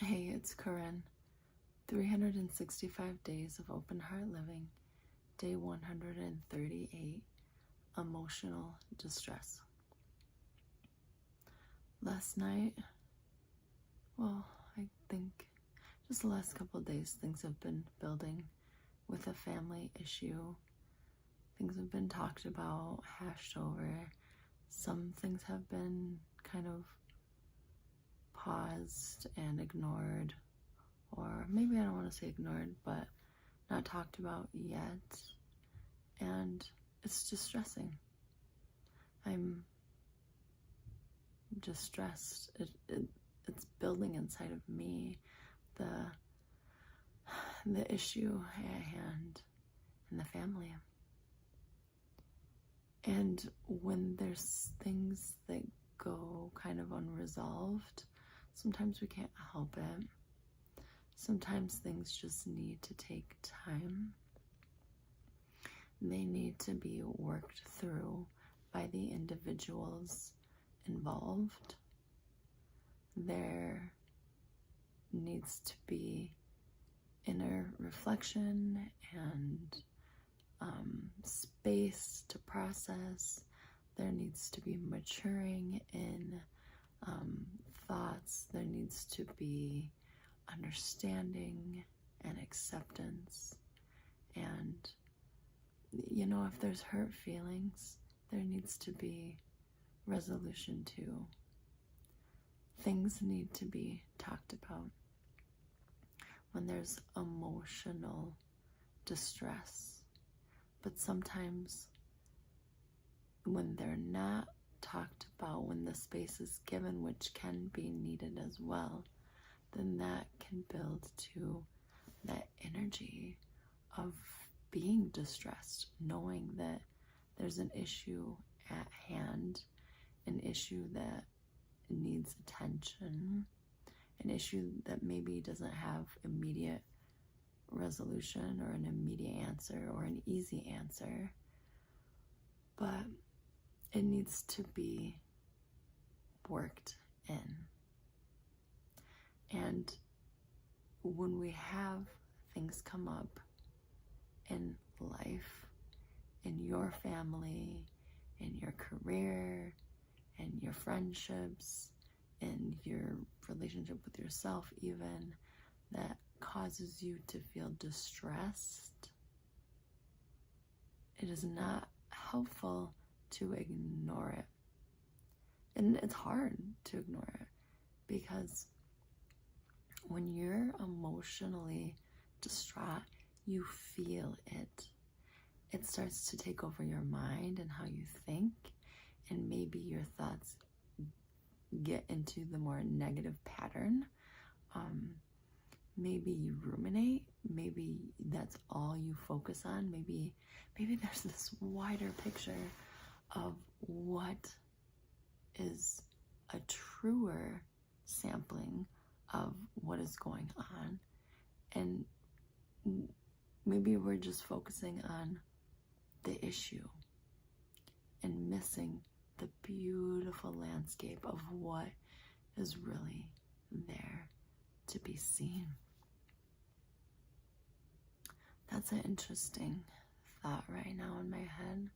Hey, it's Korinn. 365 Days of Open Heart Living, Day 138, Emotional Distress. Last night, I think just the last couple of days, things have been building with a family issue. Things have been talked about, hashed over. Some things have been kind of paused and ignored, or maybe I don't want to say ignored, but not talked about yet, and it's distressing. I'm distressed. It's building inside of me, the issue at hand in the family. And when there's things that go kind of unresolved, sometimes we can't help it. Sometimes things just need to take time. They need to be worked through by the individuals involved. There needs to be inner reflection and space to process. There needs to be maturing in thoughts. There needs to be understanding and acceptance. And, if there's hurt feelings, there needs to be resolution too. Things need to be talked about. When there's emotional distress, but sometimes when they're not talked about, when the space is given, which can be needed as well, then that can build to that energy of being distressed, knowing that there's an issue at hand, an issue that needs attention, an issue that maybe doesn't have immediate resolution or an immediate answer or an easy answer, but it needs to be worked in. And when we have things come up in life, in your family, in your career, in your friendships, in your relationship with yourself even, that causes you to feel distressed, it is not helpful to ignore it. And it's hard to ignore it because when you're emotionally distraught, you feel it. It starts to take over your mind and how you think, and maybe your thoughts get into the more negative pattern. Maybe you ruminate. Maybe that's all you focus on. Maybe there's this wider picture of what is a truer sampling of what is going on. And maybe we're just focusing on the issue and missing the beautiful landscape of what is really there to be seen. That's an interesting thought right now in my head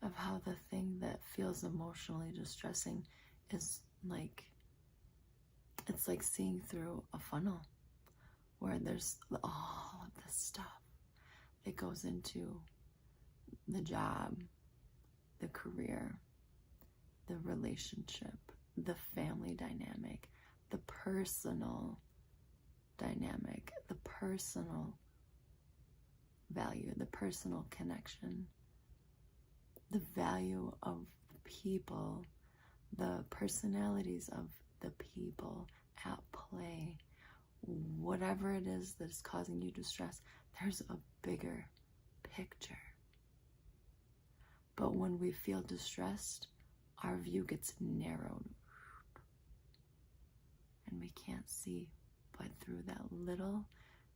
of how the thing that feels emotionally distressing is it's like seeing through a funnel where there's all of this stuff that goes into the job, the career, the relationship, the family dynamic, the personal dynamic, the personal value, the personal connection, the value of people, the personalities of the people at play. Whatever it is that is causing you distress, there's a bigger picture. But when we feel distressed, our view gets narrowed and we can't see but through that little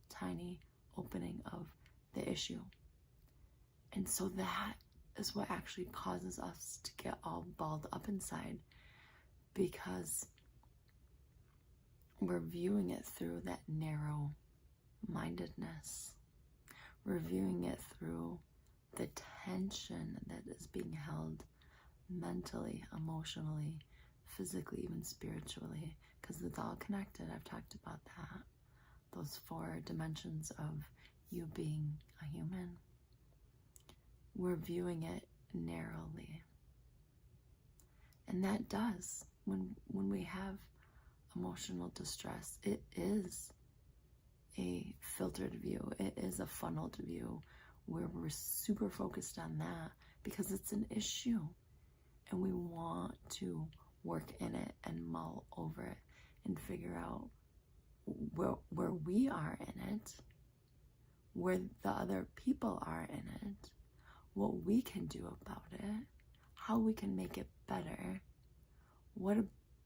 tiny opening of the issue. And so that is what actually causes us to get all balled up inside, because we're viewing it through that narrow mindedness. We're viewing it through the tension that is being held mentally, emotionally, physically, even spiritually, because it's all connected. I've talked about that. Those 4 dimensions of you being a human. We're viewing it narrowly. And that does, when we have emotional distress, it is a filtered view. It is a funneled view where we're super focused on that because it's an issue. And we want to work in it and mull over it and figure out where we are in it, where the other people are in it, what we can do about it, how we can make it better, what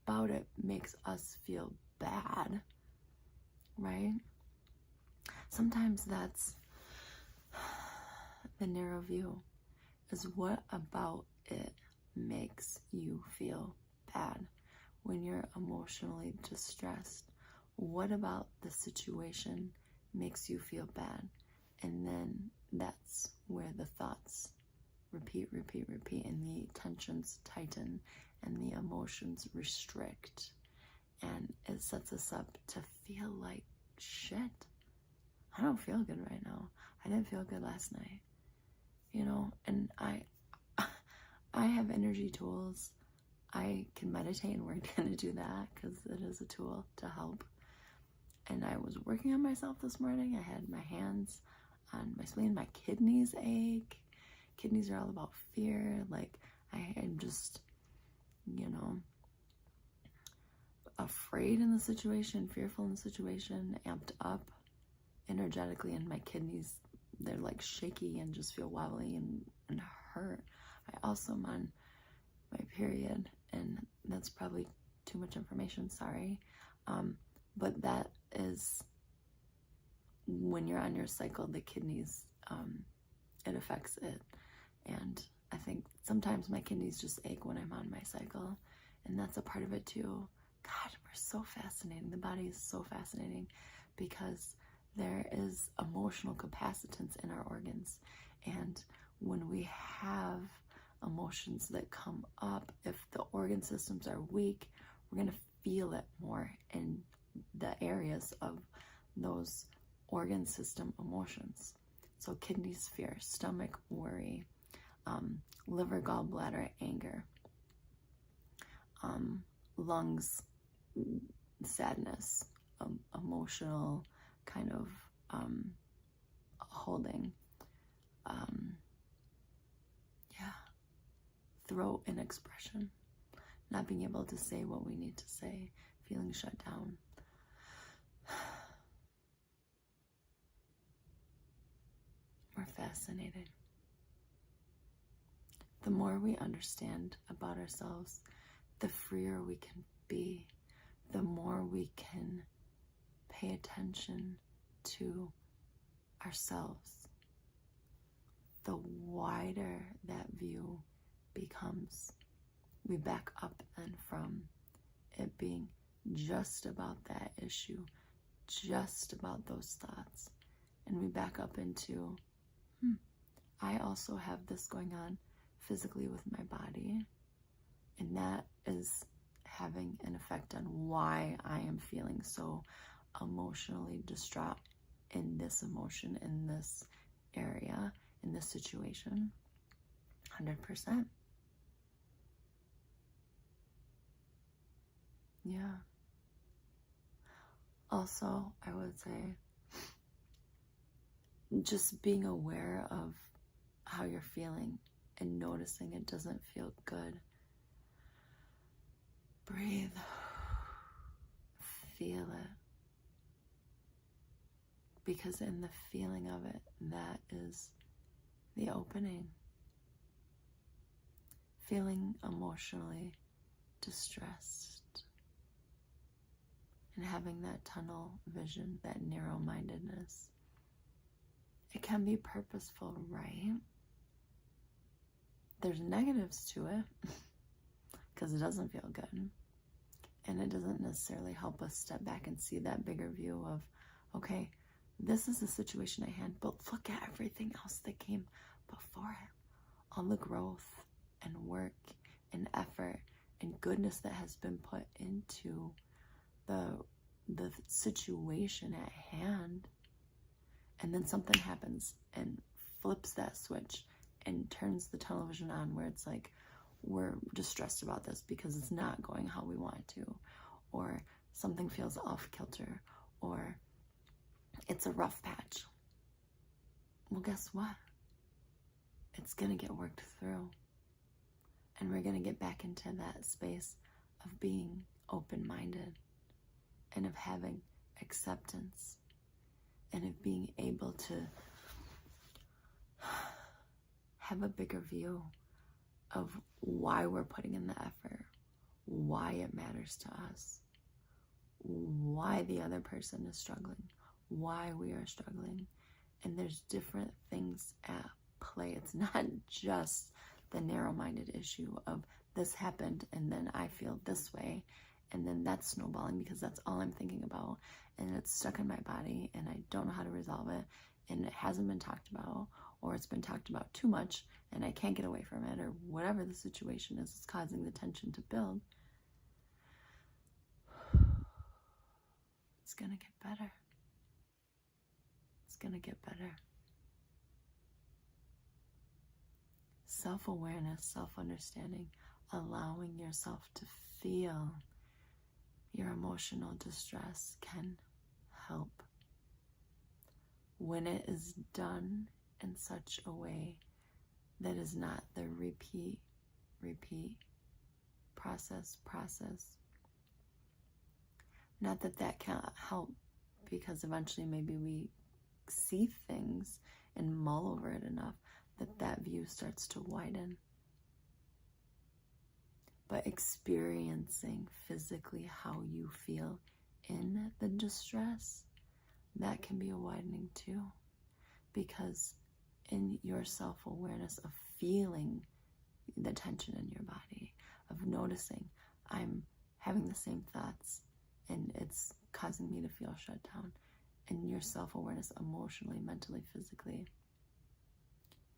about it makes us feel bad, right? Sometimes that's the narrow view, is what about it makes you feel bad when you're emotionally distressed. What about the situation makes you feel bad? And then that's where the thoughts repeat, and the tensions tighten, and the emotions restrict. And it sets us up to feel like shit. I don't feel good right now. I didn't feel good last night. And I have energy tools. I can meditate, and we're going to do that because it is a tool to help. And I was working on myself this morning. I had my hands on my spleen. My kidneys ache. Kidneys are all about fear. Like, I am just, afraid in the situation, fearful in the situation, amped up energetically, and my kidneys, they're like shaky and just feel wobbly and hurt. I also am on my period, and that's probably too much information, sorry. But that is when you're on your cycle, the kidneys, it affects it. And I think sometimes my kidneys just ache when I'm on my cycle, and that's a part of it too. God, we're so fascinating. The body is so fascinating because there is emotional capacitance in our organs. And when we have emotions that come up, if the organ systems are weak, we're going to feel it more in the areas of those organ system emotions. So kidneys, fear; stomach, worry; liver, gallbladder, anger; lungs, sadness, emotional kind of holding, throat, inexpression, not being able to say what we need to say, feeling shut down. We're fascinated. The more we understand about ourselves, the freer we can be, the more we can pay attention to ourselves, the wider that view becomes. We back up then from it being just about that issue, just about those thoughts, and we back up into, I also have this going on physically with my body, and that is having an effect on why I am feeling so emotionally distraught in this emotion, in this area, in this situation. 100%. Yeah. Also, I would say just being aware of how you're feeling and noticing it doesn't feel good. Breathe. Feel it. Because in the feeling of it, that is the opening. Feeling emotionally distressed and having that tunnel vision, that narrow-mindedness. It can be purposeful, right? There's negatives to it because it doesn't feel good. And it doesn't necessarily help us step back and see that bigger view of, okay, this is the situation at hand, but look at everything else that came before it. All the growth and work and effort and goodness that has been put into the situation at hand. And then something happens and flips that switch and turns the television on, where it's like, we're distressed about this because it's not going how we want it to, or something feels off kilter, or it's a rough patch. Well, guess what? It's gonna get worked through, and we're gonna get back into that space of being open-minded and of having acceptance and of being able to have a bigger view of why we're putting in the effort, why it matters to us, why the other person is struggling, why we are struggling. And there's different things at play. It's not just the narrow-minded issue of this happened and then I feel this way, and then that's snowballing because that's all I'm thinking about, and it's stuck in my body and I don't know how to resolve it, and it hasn't been talked about, or it's been talked about too much and I can't get away from it, or whatever the situation is that's causing the tension to build. It's gonna get better. It's gonna get better. Self-awareness, self-understanding, allowing yourself to feel your emotional distress can help. When it is done in such a way that is not the repeat, process. Not that that can't help, because eventually maybe we see things and mull over it enough that view starts to widen. But experiencing physically how you feel in the distress, that can be a widening too. Because in your self-awareness of feeling the tension in your body, of noticing I'm having the same thoughts and it's causing me to feel shut down, and your self-awareness emotionally, mentally, physically,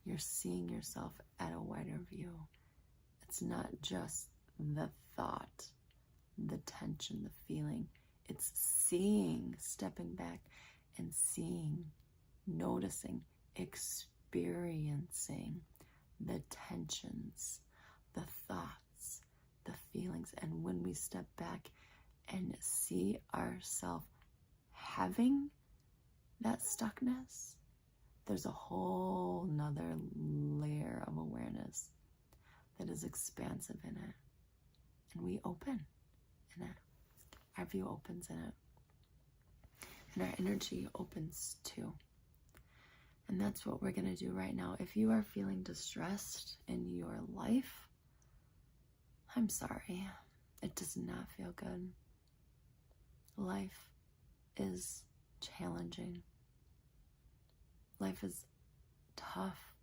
you're seeing yourself at a wider view. It's not just the thought, the tension, the feeling. It's seeing, stepping back and seeing, noticing, experiencing the tensions, the thoughts, the feelings. And when we step back and see ourselves having that stuckness, there's a whole nother layer of awareness that is expansive in it. And we open in it. Our view opens in it. And our energy opens too. And that's what we're going to do right now. If you are feeling distressed in your life, I'm sorry. It does not feel good. Life is challenging. Life is tough.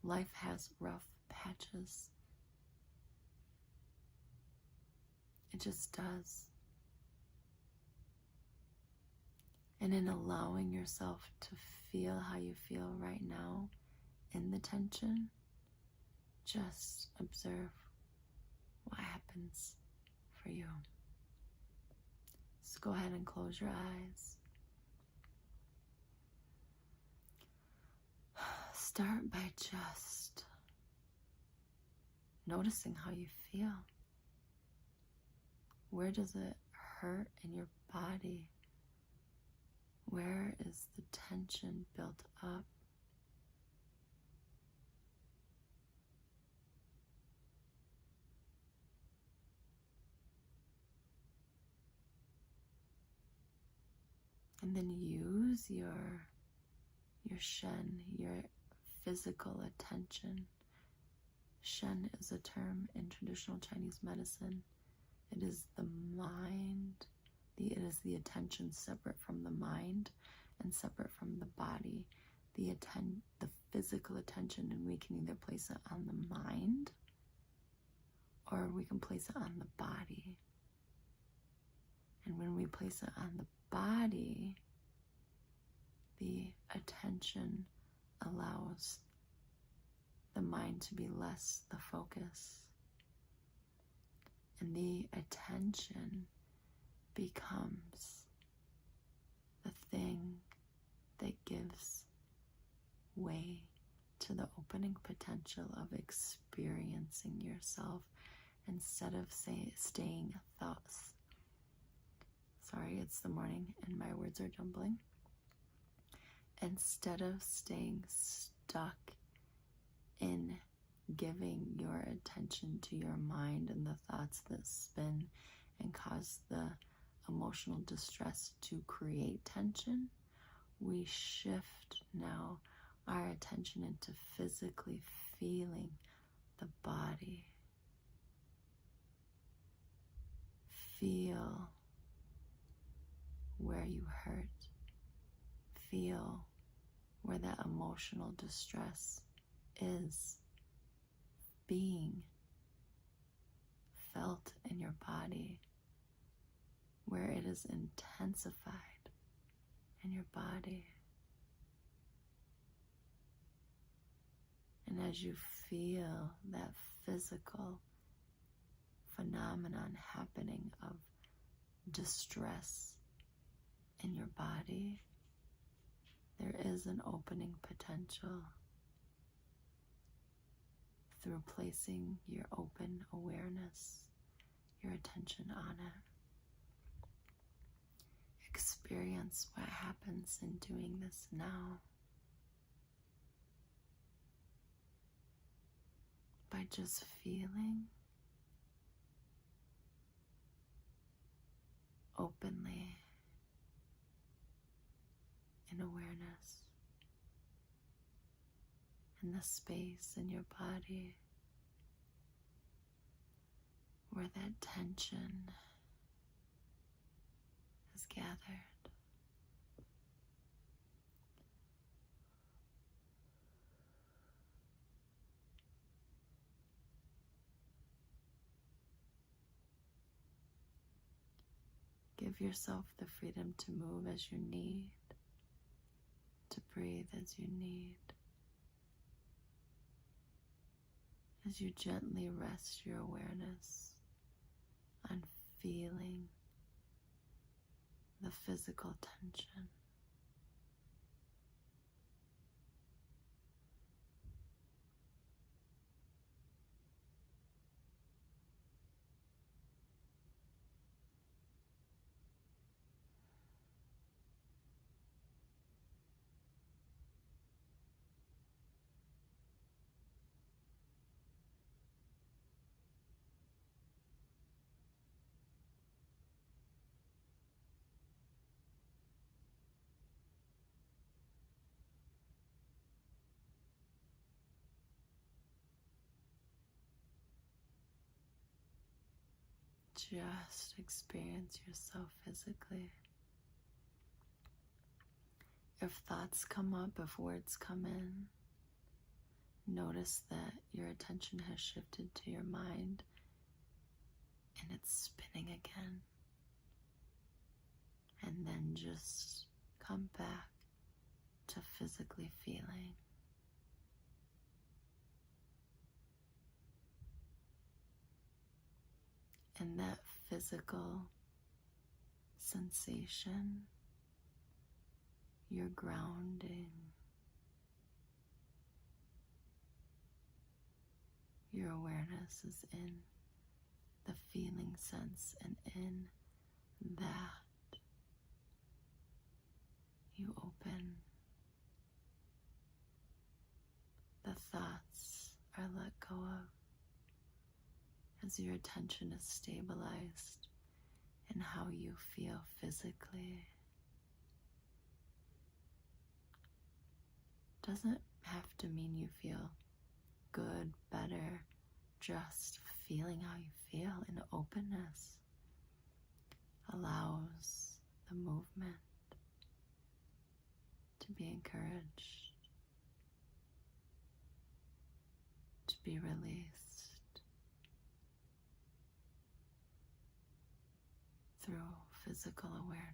Life has rough patches. It just does. And in allowing yourself to feel how you feel right now in the tension, just observe what happens for you. So go ahead and close your eyes. Start by just noticing how you feel. Where does it hurt in your body? Where is the tension built up? And then use your Shen, your physical attention. Shen is a term in traditional Chinese medicine. It is the mind. It is the attention separate from the mind and separate from the body. The physical attention, and we can either place it on the mind or we can place it on the body. And when we place it on the body, the attention allows the mind to be less the focus. And the attention becomes the thing that gives way to the opening potential of experiencing yourself instead of staying thoughts. Sorry, it's the morning and my words are jumbling. Instead of staying stuck in giving your attention to your mind and the thoughts that spin and cause the emotional distress to create tension, we shift now our attention into physically feeling the body. Feel where you hurt. Feel where that emotional distress is being felt in your body, where it is intensified in your body. And as you feel that physical phenomenon happening of distress in your body, there is an opening potential through placing your open awareness, your attention on it. Experience what happens in doing this now. By just feeling openly in awareness in the space in your body where that tension is gathered. Give yourself the freedom to move as you need, to breathe as you need. As you gently rest your awareness on feeling the physical tension. Just experience yourself physically. If thoughts come up, if words come in, notice that your attention has shifted to your mind and it's spinning again. And then just come back to physically feeling. And that physical sensation, you're grounding. Your awareness is in the feeling sense, and in that you open. The thoughts are let go of as your attention is stabilized in how you feel physically. Doesn't have to mean you feel good, better, just feeling how you feel in openness allows the movement to be encouraged, to be released through physical awareness.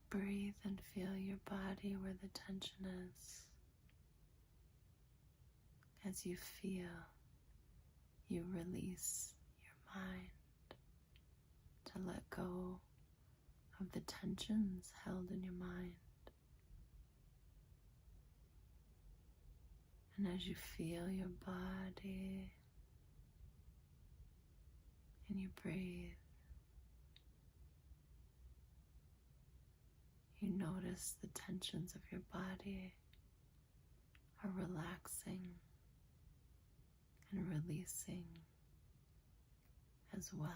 Breathe and feel your body where the tension is. As you feel, you release your mind to let go of the tensions held in your mind. And as you feel your body and you breathe, you notice the tensions of your body are relaxing and releasing as well.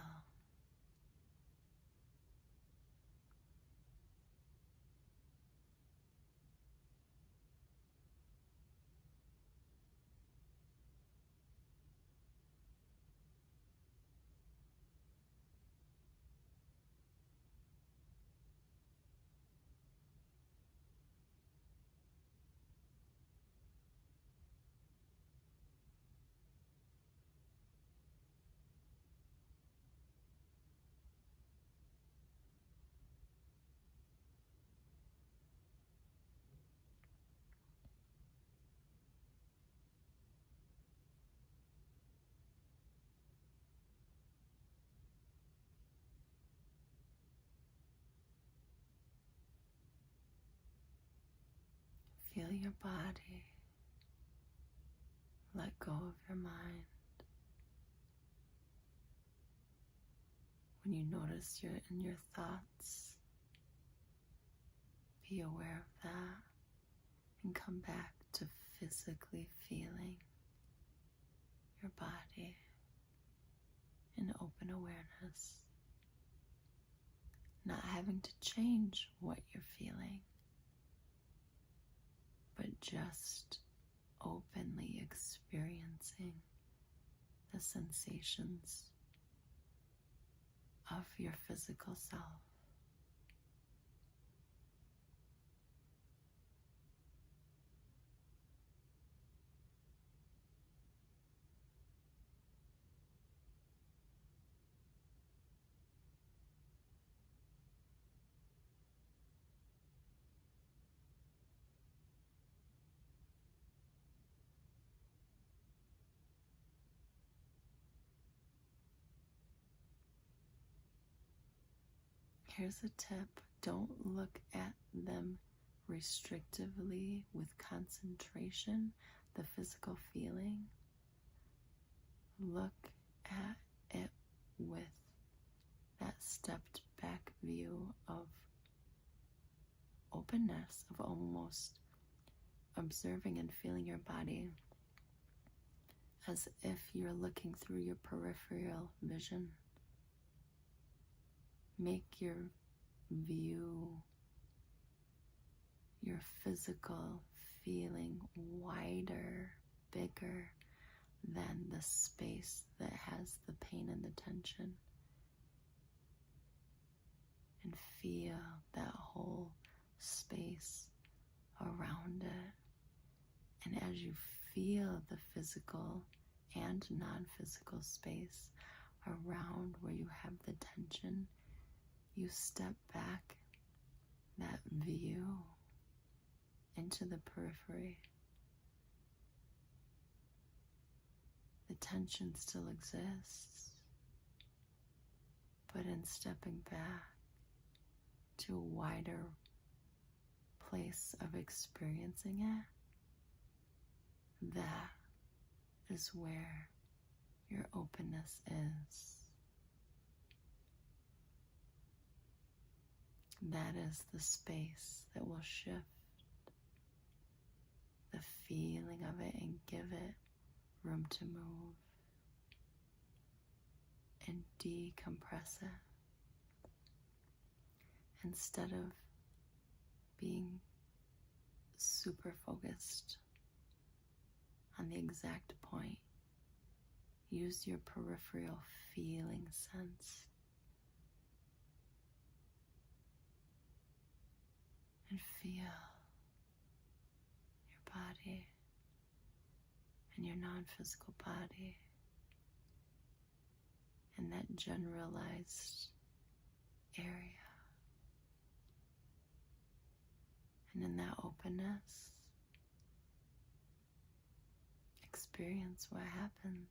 Feel your body. Let go of your mind. When you notice you're in your thoughts, be aware of that and come back to physically feeling your body in open awareness. Not having to change what you're feeling, but just openly experiencing the sensations of your physical self. Here's a tip. Don't look at them restrictively with concentration, the physical feeling. Look at it with that stepped back view of openness, of almost observing and feeling your body as if you're looking through your peripheral vision. Make your view, your physical feeling wider, bigger than the space that has the pain and the tension. And feel that whole space around it. And as you feel the physical and non-physical space around where you have the tension, you step back that view into the periphery. The tension still exists, but in stepping back to a wider place of experiencing it, that is where your openness is. That is the space that will shift the feeling of it and give it room to move and decompress it. Instead of being super focused on the exact point. Use your peripheral feeling sense and feel your body and your non-physical body in that generalized area. And in that openness, experience what happens.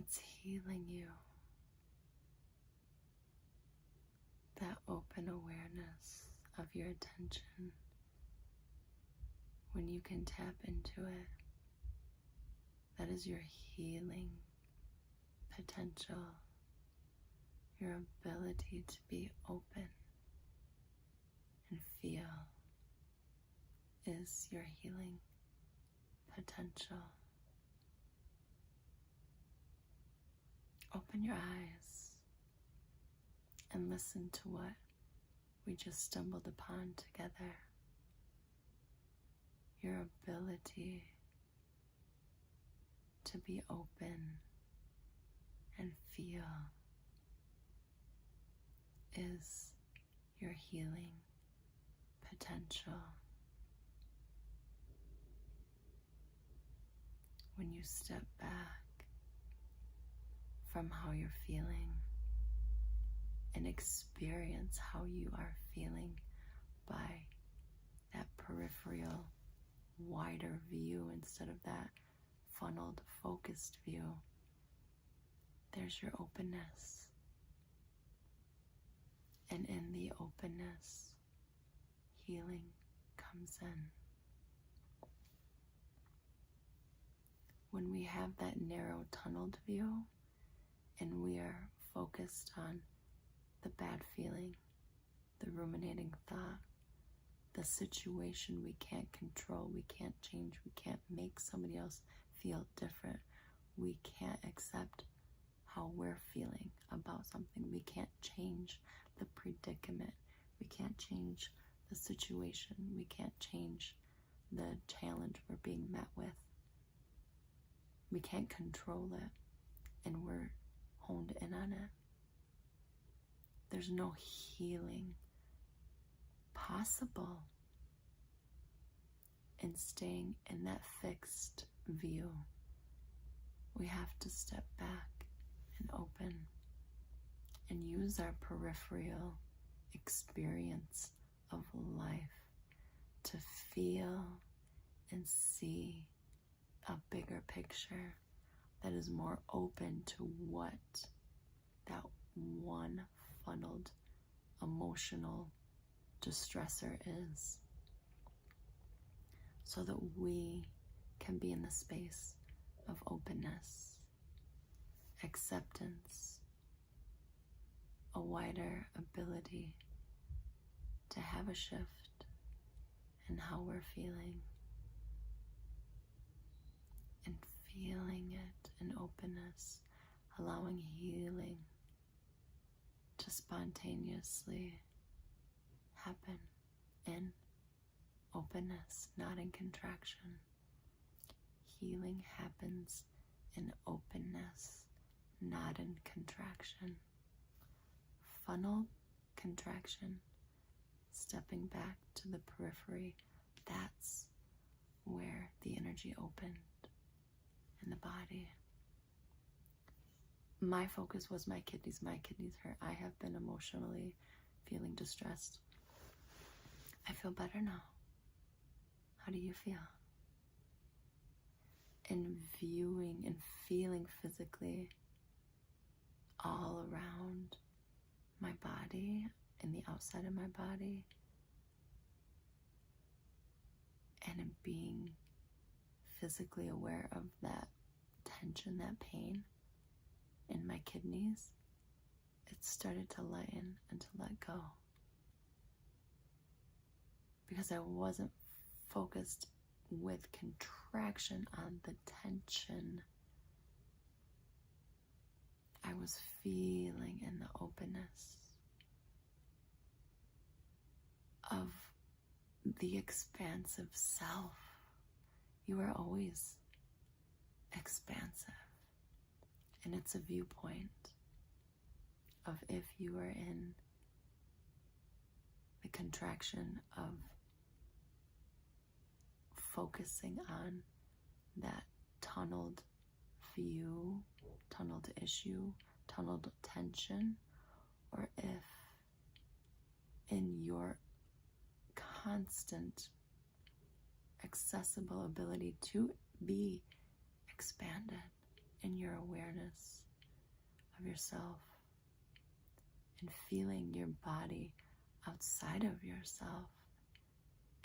It's healing you. That open awareness of your attention, when you can tap into it, that is your healing potential, your ability to be open and feel is your healing potential. Open your eyes and listen to what we just stumbled upon together. Your ability to be open and feel is your healing potential. When you step back from how you're feeling and experience how you are feeling by that peripheral, wider view instead of that funneled, focused view, there's your openness. And in the openness, healing comes in. When we have that narrow tunneled view and we are focused on the bad feeling, the ruminating thought, the situation we can't control, we can't change, we can't make somebody else feel different, we can't accept how we're feeling about something, we can't change the predicament, we can't change the situation, we can't change the challenge we're being met with. We can't control it, and we're honed in on it. There's no healing possible in staying in that fixed view. We have to step back and open and use our peripheral experience of life to feel and see a bigger picture that is more open to what that one funneled emotional distressor is, so that we can be in the space of openness, acceptance, a wider ability to have a shift in how we're feeling, and feeling it in openness, allowing healing to spontaneously happen in openness, not in contraction. Healing happens in openness, not in contraction. funnel contraction, stepping back to the periphery, that's where the energy opened in the body. My focus was my kidneys. My kidneys hurt. I have been emotionally feeling distressed. I feel better now. How do you feel? And viewing and feeling physically all around my body and the outside of my body, and in being physically aware of that tension, that pain in my kidneys, it started to lighten and to let go. Because I wasn't focused with contraction on the tension. I was feeling in the openness of the expansive self. You are always expansive. And it's a viewpoint of if you are in the contraction of focusing on that tunneled view, tunneled issue, tunneled tension, or if in your constant accessible ability to be expanded in your awareness of yourself and feeling your body outside of yourself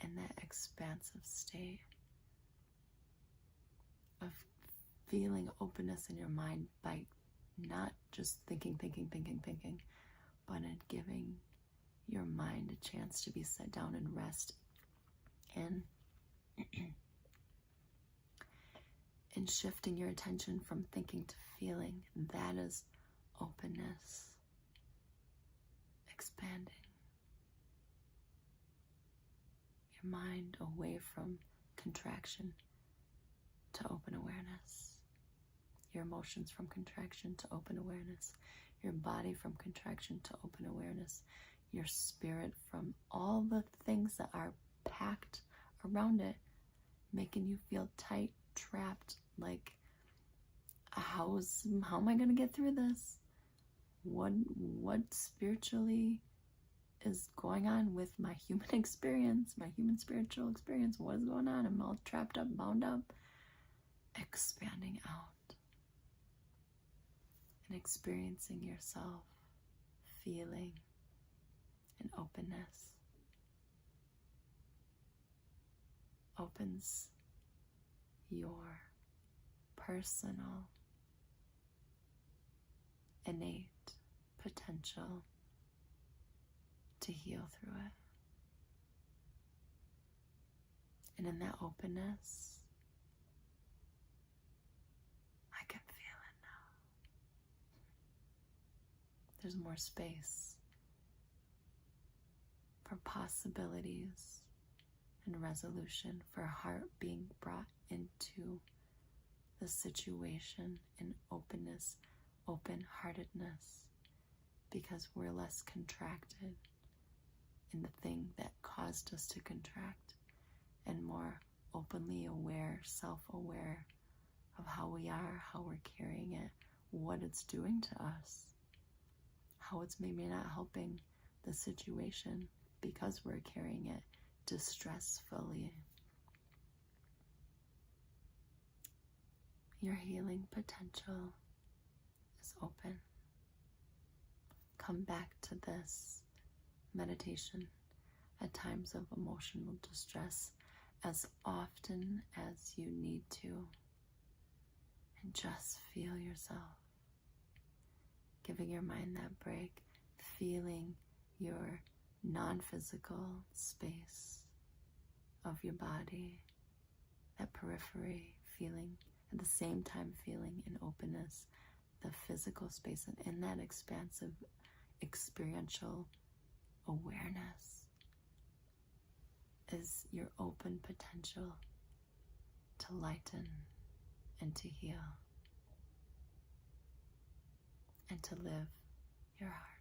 in that expansive state of feeling openness in your mind by not just thinking, but in giving your mind a chance to be set down and rest in and shifting your attention from thinking to feeling. That is openness, expanding your mind away from contraction to open awareness, your emotions from contraction to open awareness, your body from contraction to open awareness, your spirit from all the things that are packed around it, making you feel tight, trapped, like how am I going to get through this? What spiritually is going on with my human experience, my human spiritual experience? What is going on? I'm all trapped up, bound up. Expanding out and experiencing yourself, feeling an openness opens your personal innate potential to heal through it. And in that openness, I can feel it now. There's more space for possibilities and resolution, for heart being brought into the situation in openness, open-heartedness, because we're less contracted in the thing that caused us to contract, and more openly aware, self-aware of how we are, how we're carrying it, what it's doing to us, how it's maybe not helping the situation because we're carrying it distressfully. Your healing potential is open. Come back to this meditation at times of emotional distress as often as you need to, and just feel yourself, giving your mind that break, feeling your non-physical space of your body, that periphery, feeling at the same time feeling in openness the physical space, and in that expansive experiential awareness is your open potential to lighten and to heal and to live your heart.